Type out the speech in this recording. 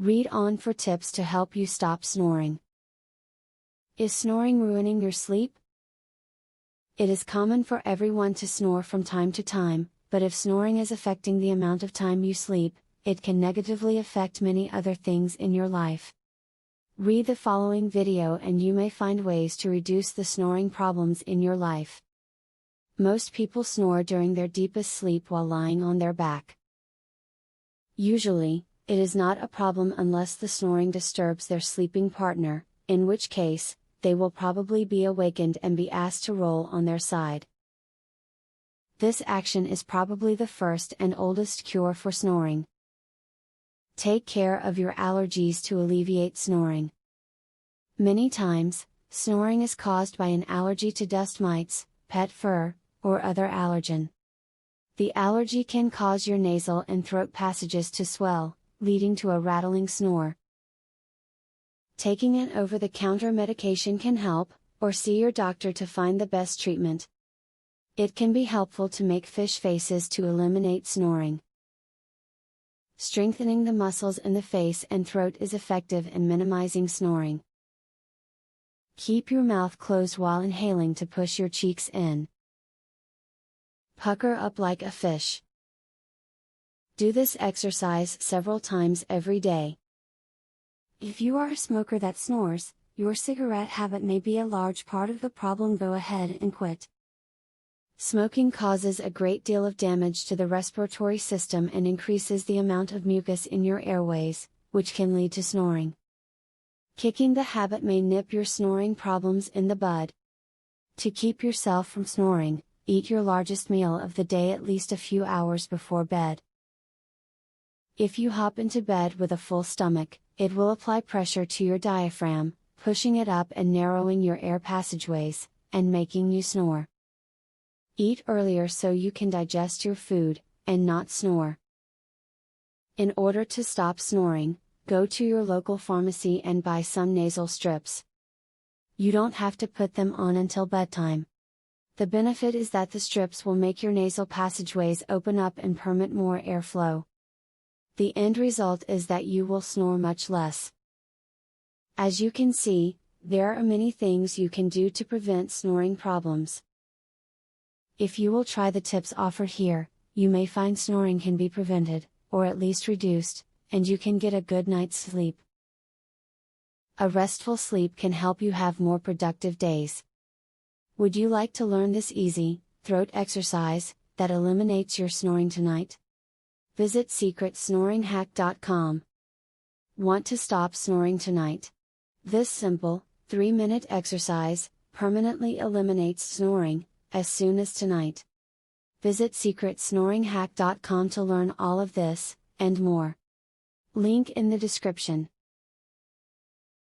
Read on for tips to help you stop snoring. Is snoring ruining your sleep? It is common for everyone to snore from time to time, but if snoring is affecting the amount of time you sleep, it can negatively affect many other things in your life. Read the following video and you may find ways to reduce the snoring problems in your life. Most people snore during their deepest sleep while lying on their back. Usually, it is not a problem unless the snoring disturbs their sleeping partner, in which case, they will probably be awakened and be asked to roll on their side. This action is probably the first and oldest cure for snoring. Take care of your allergies to alleviate snoring. Many times, snoring is caused by an allergy to dust mites, pet fur, or other allergen. The allergy can cause your nasal and throat passages to swell, leading to a rattling snore. Taking an over-the-counter medication can help, or see your doctor to find the best treatment. It can be helpful to make fish faces to eliminate snoring. Strengthening the muscles in the face and throat is effective in minimizing snoring. Keep your mouth closed while inhaling to push your cheeks in. Pucker up like a fish. Do this exercise several times every day. If you are a smoker that snores, your cigarette habit may be a large part of the problem. Go ahead and quit. Smoking causes a great deal of damage to the respiratory system and increases the amount of mucus in your airways, which can lead to snoring. Kicking the habit may nip your snoring problems in the bud. To keep yourself from snoring, eat your largest meal of the day at least a few hours before bed. If you hop into bed with a full stomach, it will apply pressure to your diaphragm, pushing it up and narrowing your air passageways, and making you snore. Eat earlier so you can digest your food, and not snore. In order to stop snoring, go to your local pharmacy and buy some nasal strips. You don't have to put them on until bedtime. The benefit is that the strips will make your nasal passageways open up and permit more airflow. The end result is that you will snore much less. As you can see, there are many things you can do to prevent snoring problems. If you will try the tips offered here, you may find snoring can be prevented, or at least reduced, and you can get a good night's sleep. A restful sleep can help you have more productive days. Would you like to learn this easy, throat exercise, that eliminates your snoring tonight? Visit secretsnoringhack.com. Want to stop snoring tonight? This simple, 3-minute exercise, permanently eliminates snoring, as soon as tonight. Visit secretsnoringhack.com to learn all of this, and more. Link in the description.